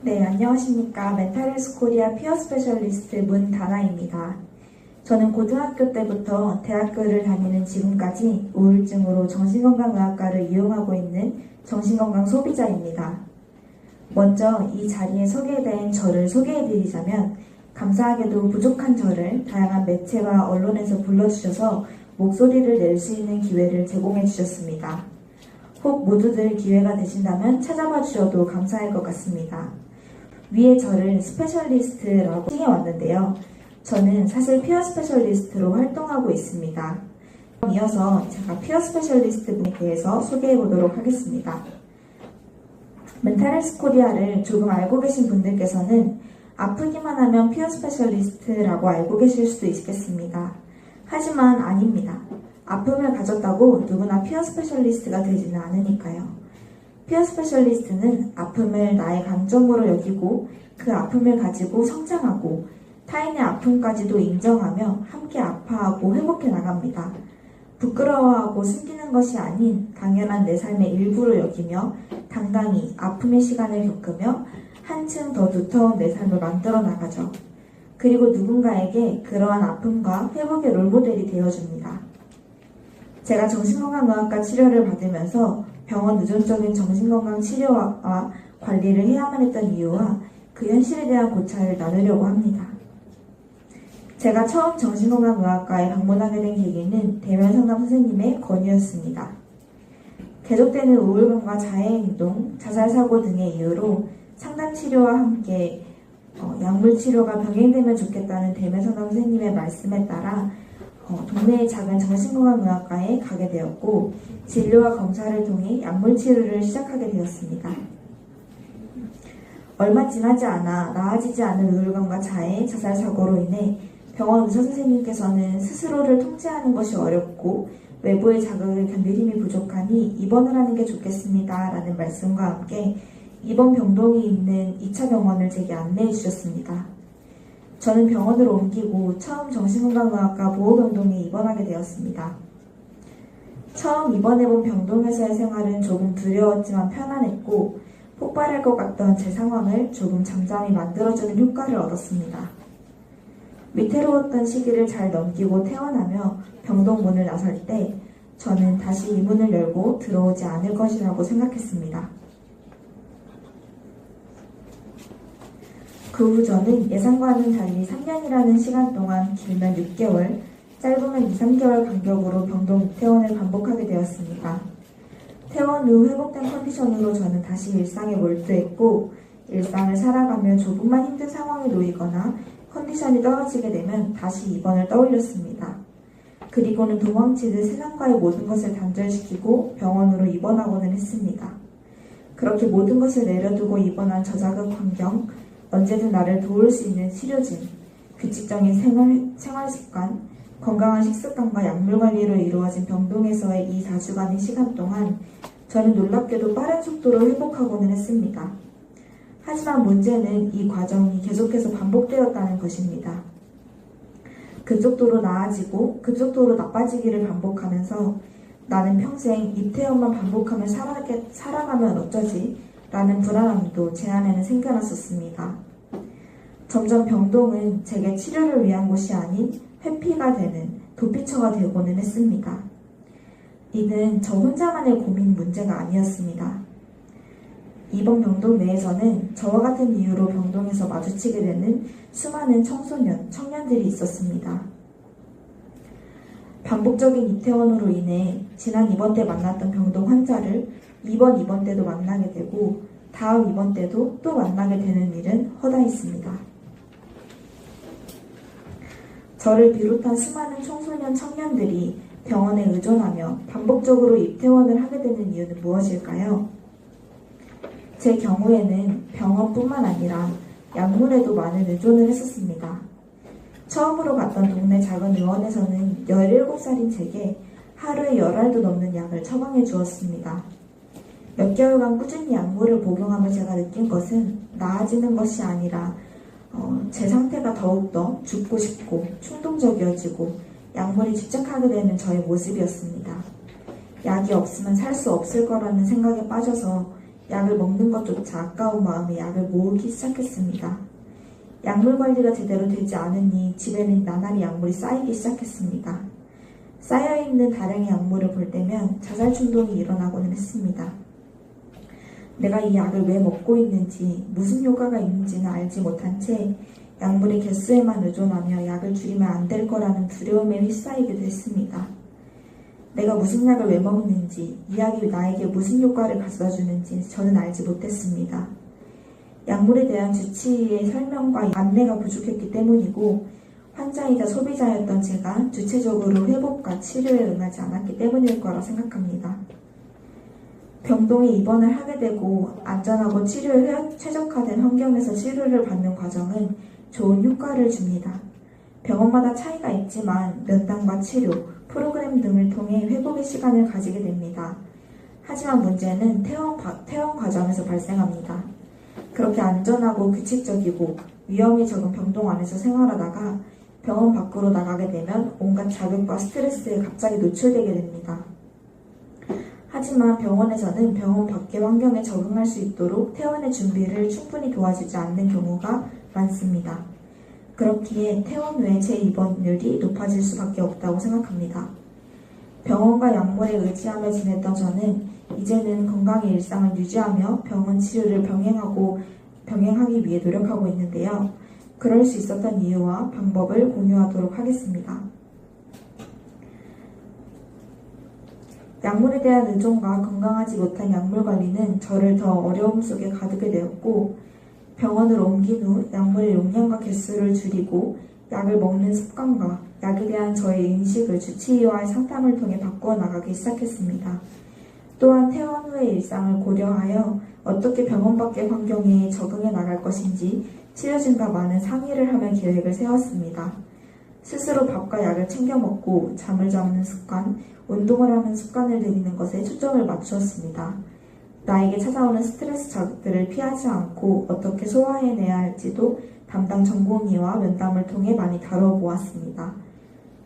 네, 안녕하십니까. 멘탈헬스 코리아 피어 스페셜리스트 문다나입니다. 저는 고등학교 때부터 대학교를 다니는 지금까지 우울증으로 정신건강의학과를 이용하고 있는 정신건강 소비자입니다. 먼저 이 자리에 소개된 저를 소개해드리자면, 감사하게도 부족한 저를 다양한 매체와 언론에서 불러주셔서 목소리를 낼 수 있는 기회를 제공해 주셨습니다. 혹 모두들 기회가 되신다면 찾아봐 주셔도 감사할 것 같습니다. 위에 저를 스페셜리스트라고 칭해왔는데요. 저는 사실 피어 스페셜리스트로 활동하고 있습니다. 이어서 제가 피어 스페셜리스트 분에 대해서 소개해 보도록 하겠습니다. 멘탈헬스 코리아를 조금 알고 계신 분들께서는 아프기만 하면 피어 스페셜리스트라고 알고 계실 수도 있겠습니다. 하지만 아닙니다. 아픔을 가졌다고 누구나 피어 스페셜리스트가 되지는 않으니까요. 피어 스페셜리스트는 아픔을 나의 강점으로 여기고 그 아픔을 가지고 성장하고 타인의 아픔까지도 인정하며 함께 아파하고 회복해 나갑니다. 부끄러워하고 숨기는 것이 아닌 당연한 내 삶의 일부로 여기며 당당히 아픔의 시간을 겪으며 한층 더 두터운 내 삶을 만들어 나가죠. 그리고 누군가에게 그러한 아픔과 회복의 롤모델이 되어줍니다. 제가 정신건강의학과 치료를 받으면서 병원 의존적인 정신건강 치료와 관리를 해야만 했던 이유와 그 현실에 대한 고찰을 나누려고 합니다. 제가 처음 정신건강의학과에 방문하게 된 계기는 대면상담 선생님의 권유였습니다. 계속되는 우울감과 자해행동, 자살사고 등의 이유로 상담치료와 함께 약물치료가 병행되면 좋겠다는 대면상담 선생님의 말씀에 따라 동네의 작은 정신건강의학과에 가게 되었고 진료와 검사를 통해 약물치료를 시작하게 되었습니다. 얼마 지나지 않아 나아지지 않은 우울감과 자해, 자살사고로 인해 병원 의사선생님께서는 스스로를 통제하는 것이 어렵고 외부의 자극을 견딜 힘이 부족하니 입원을 하는 게 좋겠습니다 라는 말씀과 함께 입원 병동이 있는 2차 병원을 제게 안내해 주셨습니다. 저는 병원으로 옮기고 처음 정신건강의학과 보호병동에 입원하게 되었습니다. 처음 입원해본 병동에서의 생활은 조금 두려웠지만 편안했고 폭발할 것 같던 제 상황을 조금 잠잠히 만들어주는 효과를 얻었습니다. 위태로웠던 시기를 잘 넘기고 퇴원하며 병동 문을 나설 때 저는 다시 이 문을 열고 들어오지 않을 것이라고 생각했습니다. 그 후 저는 예상과는 달리 3년이라는 시간 동안 길면 6개월, 짧으면 2, 3개월 간격으로 병동 퇴원을 반복하게 되었습니다. 퇴원 후 회복된 컨디션으로 저는 다시 일상에 몰두했고 일상을 살아가며 조금만 힘든 상황에 놓이거나 컨디션이 떨어지게 되면 다시 입원을 떠올렸습니다. 그리고는 도망치듯 세상과의 모든 것을 단절시키고 병원으로 입원하고는 했습니다. 그렇게 모든 것을 내려두고 입원한 저자극 환경, 언제든 나를 도울 수 있는 치료진, 규칙적인 생활습관, 건강한 식습관과 약물 관리로 이루어진 병동에서의 이 4주간의 시간 동안 저는 놀랍게도 빠른 속도로 회복하고는 했습니다. 하지만 문제는 이 과정이 계속해서 반복되었다는 것입니다. 급속도로 나아지고 급속도로 나빠지기를 반복하면서 나는 평생 입퇴원만 반복하며 살아가면 어쩌지? 라는 불안함도 제 안에는 생겨났었습니다. 점점 병동은 제게 치료를 위한 곳이 아닌 회피가 되는 도피처가 되고는 했습니다. 이는 저 혼자만의 고민 문제가 아니었습니다. 이번 병동 내에서는 저와 같은 이유로 병동에서 마주치게 되는 수많은 청년들이 있었습니다. 반복적인 입퇴원으로 인해 지난 입원 때 만났던 병동 환자를 이번 입원 때도 만나게 되고 다음 입원 때도 또 만나게 되는 일은 허다했습니다. 저를 비롯한 수많은 청소년 청년들이 병원에 의존하며 반복적으로 입퇴원을 하게 되는 이유는 무엇일까요? 제 경우에는 병원뿐만 아니라 약물에도 많은 의존을 했었습니다. 처음으로 갔던 동네 작은 의원에서는 17살인 제게 하루에 10알도 넘는 약을 처방해 주었습니다. 몇 개월간 꾸준히 약물을 복용하며 제가 느낀 것은 나아지는 것이 아니라 제 상태가 더욱더 죽고 싶고 충동적이어지고 약물에 집착하게 되는 저의 모습이었습니다. 약이 없으면 살 수 없을 거라는 생각에 빠져서 약을 먹는 것조차 아까운 마음에 약을 모으기 시작했습니다. 약물 관리가 제대로 되지 않으니 집에는 나날이 약물이 쌓이기 시작했습니다. 쌓여있는 다량의 약물을 볼 때면 자살 충동이 일어나고는 했습니다. 내가 이 약을 왜 먹고 있는지, 무슨 효과가 있는지는 알지 못한 채 약물의 개수에만 의존하며 약을 줄이면 안 될 거라는 두려움에 휩싸이기도 했습니다. 내가 무슨 약을 왜 먹는지, 이 약이 나에게 무슨 효과를 가져다 주는지 저는 알지 못했습니다. 약물에 대한 주치의의 설명과 안내가 부족했기 때문이고, 환자이자 소비자였던 제가 주체적으로 회복과 치료에 응하지 않았기 때문일 거라 생각합니다. 병동에 입원을 하게 되고 안전하고 치료에 최적화된 환경에서 치료를 받는 과정은 좋은 효과를 줍니다. 병원마다 차이가 있지만 면담과 치료, 프로그램 등을 통해 회복의 시간을 가지게 됩니다. 하지만 문제는 퇴원 과정에서 발생합니다. 그렇게 안전하고 규칙적이고 위험이 적은 병동 안에서 생활하다가 병원 밖으로 나가게 되면 온갖 자극과 스트레스에 갑자기 노출되게 됩니다. 하지만 병원에서는 병원 밖의 환경에 적응할 수 있도록 퇴원의 준비를 충분히 도와주지 않는 경우가 많습니다. 그렇기에 퇴원 후에 재입원율이 높아질 수밖에 없다고 생각합니다. 병원과 약물에 의지하며 지냈던 저는 이제는 건강의 일상을 유지하며 병원 치료를 병행하기 위해 노력하고 있는데요. 그럴 수 있었던 이유와 방법을 공유하도록 하겠습니다. 약물에 대한 의존과 건강하지 못한 약물 관리는 저를 더 어려움 속에 가두게 되었고, 병원을 옮긴 후 약물의 용량과 개수를 줄이고 약을 먹는 습관과 약에 대한 저의 인식을 주치의와의 상담을 통해 바꾸어 나가기 시작했습니다. 또한 퇴원 후의 일상을 고려하여 어떻게 병원 밖의 환경에 적응해 나갈 것인지 치료진과 많은 상의를 하며 계획을 세웠습니다. 스스로 밥과 약을 챙겨 먹고 잠을 자는 습관, 운동을 하는 습관을 들이는 것에 초점을 맞추었습니다. 나에게 찾아오는 스트레스 자극들을 피하지 않고 어떻게 소화해내야 할지도 담당 전공의와 면담을 통해 많이 다뤄보았습니다.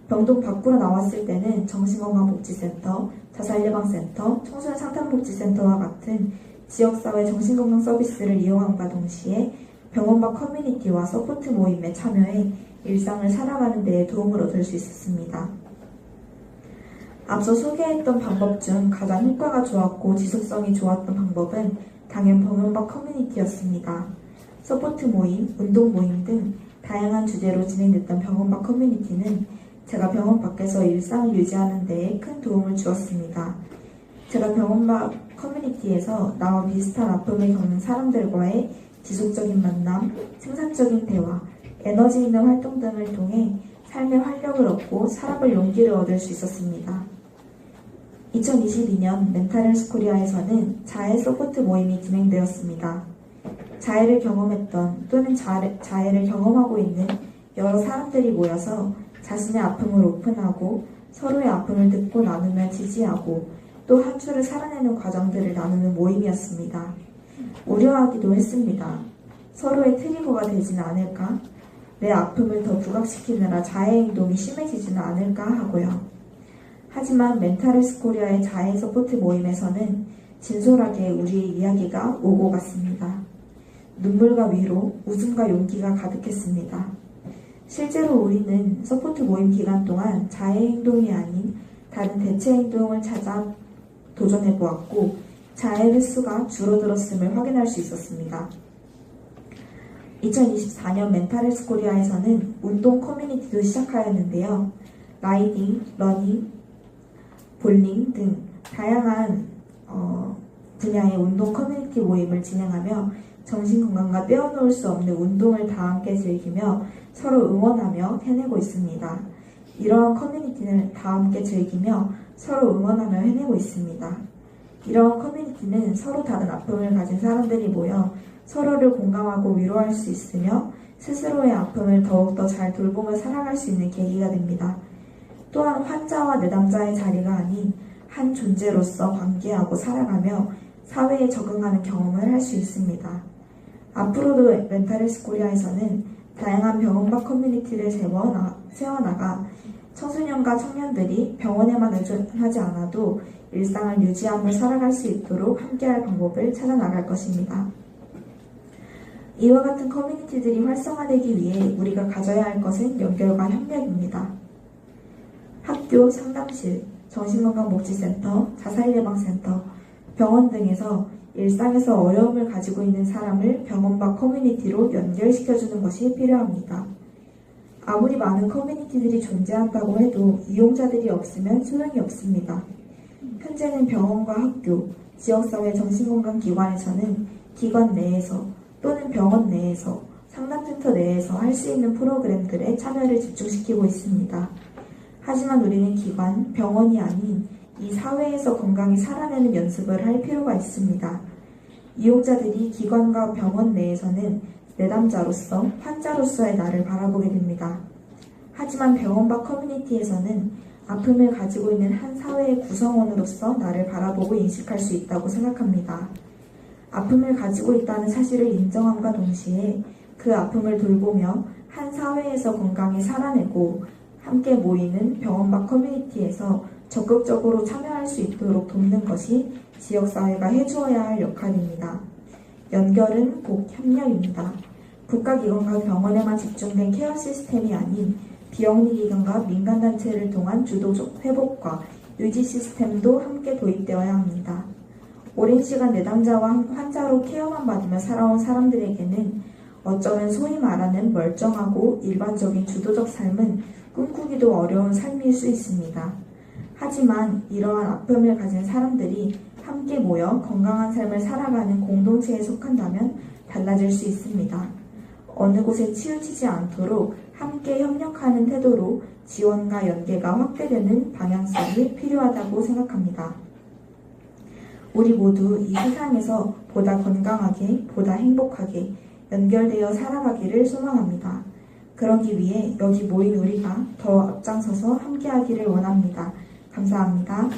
병동 밖으로 나왔을 때는 정신건강복지센터, 자살예방센터, 청소년 상담복지센터와 같은 지역사회 정신건강 서비스를 이용함과 동시에 병원 밖 커뮤니티와 서포트 모임에 참여해 일상을 살아가는 데에 도움을 얻을 수 있었습니다. 앞서 소개했던 방법 중 가장 효과가 좋았고 지속성이 좋았던 방법은 당연 병원 밖 커뮤니티였습니다. 서포트 모임, 운동 모임 등 다양한 주제로 진행됐던 병원 밖 커뮤니티는 제가 병원 밖에서 일상을 유지하는 데에 큰 도움을 주었습니다. 제가 병원 밖 커뮤니티에서 나와 비슷한 아픔을 겪는 사람들과의 지속적인 만남, 생산적인 대화, 에너지 있는 활동 등을 통해 삶의 활력을 얻고 살아볼 용기를 얻을 수 있었습니다. 2022년 멘탈헬스 코리아에서는 자해 서포트 모임이 진행되었습니다. 자해를 경험했던 또는 자해를 경험하고 있는 여러 사람들이 모여서 자신의 아픔을 오픈하고 서로의 아픔을 듣고 나누며 지지하고 또 한 주를 살아내는 과정들을 나누는 모임이었습니다. 우려하기도 했습니다. 서로의 트리거가 되지는 않을까? 내 아픔을 더 부각시키느라 자해 행동이 심해지지는 않을까 하고요. 하지만 멘탈헬스 코리아의 자해 서포트 모임에서는 진솔하게 우리의 이야기가 오고 갔습니다. 눈물과 위로, 웃음과 용기가 가득했습니다. 실제로 우리는 서포트 모임 기간 동안 자해 행동이 아닌 다른 대체 행동을 찾아 도전해보았고 자해 횟수가 줄어들었음을 확인할 수 있었습니다. 2024년 멘탈헬스 코리아에서는 운동 커뮤니티도 시작하였는데요. 라이딩, 러닝, 볼링 등 다양한 분야의 운동 커뮤니티 모임을 진행하며 정신건강과 떼어놓을 수 없는 운동을 다 함께 즐기며 서로 응원하며 해내고 있습니다. 이러한 커뮤니티를 다 함께 즐기며 서로 응원하며 해내고 있습니다. 이러한 커뮤니티는 서로 다른 아픔을 가진 사람들이 모여 서로를 공감하고 위로할 수 있으며 스스로의 아픔을 더욱더 잘 돌보며 살아갈 수 있는 계기가 됩니다. 또한 환자와 내담자의 자리가 아닌 한 존재로서 관계하고 살아가며 사회에 적응하는 경험을 할 수 있습니다. 앞으로도 멘탈헬스 코리아에서는 다양한 병원 밖 커뮤니티를 세워나가 청소년과 청년들이 병원에만 의존하지 않아도 일상을 유지하며 살아갈 수 있도록 함께할 방법을 찾아 나갈 것입니다. 이와 같은 커뮤니티들이 활성화되기 위해 우리가 가져야 할 것은 연결과 협력입니다. 학교, 상담실, 정신건강복지센터, 자살예방센터, 병원 등에서 일상에서 어려움을 가지고 있는 사람을 병원과 커뮤니티로 연결시켜주는 것이 필요합니다. 아무리 많은 커뮤니티들이 존재한다고 해도 이용자들이 없으면 소용이 없습니다. 현재는 병원과 학교, 지역사회 정신건강기관에서는 기관 내에서 또는 병원 내에서 상담센터 내에서 할 수 있는 프로그램들에 참여를 집중시키고 있습니다. 하지만 우리는 기관, 병원이 아닌 이 사회에서 건강히 살아내는 연습을 할 필요가 있습니다. 이용자들이 기관과 병원 내에서는 내담자로서, 환자로서의 나를 바라보게 됩니다. 하지만 병원과 커뮤니티에서는 아픔을 가지고 있는 한 사회의 구성원으로서 나를 바라보고 인식할 수 있다고 생각합니다. 아픔을 가지고 있다는 사실을 인정함과 동시에 그 아픔을 돌보며 한 사회에서 건강히 살아내고 함께 모이는 병원과 커뮤니티에서 적극적으로 참여할 수 있도록 돕는 것이 지역사회가 해주어야 할 역할입니다. 연결은 곧 협력입니다. 국가기관과 병원에만 집중된 케어 시스템이 아닌 비영리기관과 민간단체를 통한 주도적 회복과 유지 시스템도 함께 도입되어야 합니다. 오랜 시간 내담자와 환자로 케어만 받으며 살아온 사람들에게는 어쩌면 소위 말하는 멀쩡하고 일반적인 주도적 삶은 꿈꾸기도 어려운 삶일 수 있습니다. 하지만 이러한 아픔을 가진 사람들이 함께 모여 건강한 삶을 살아가는 공동체에 속한다면 달라질 수 있습니다. 어느 곳에 치우치지 않도록 함께 협력하는 태도로 지원과 연계가 확대되는 방향성이 필요하다고 생각합니다. 우리 모두 이 세상에서 보다 건강하게, 보다 행복하게 연결되어 살아가기를 소망합니다. 그러기 위해 여기 모인 우리가 더 앞장서서 함께하기를 원합니다. 감사합니다.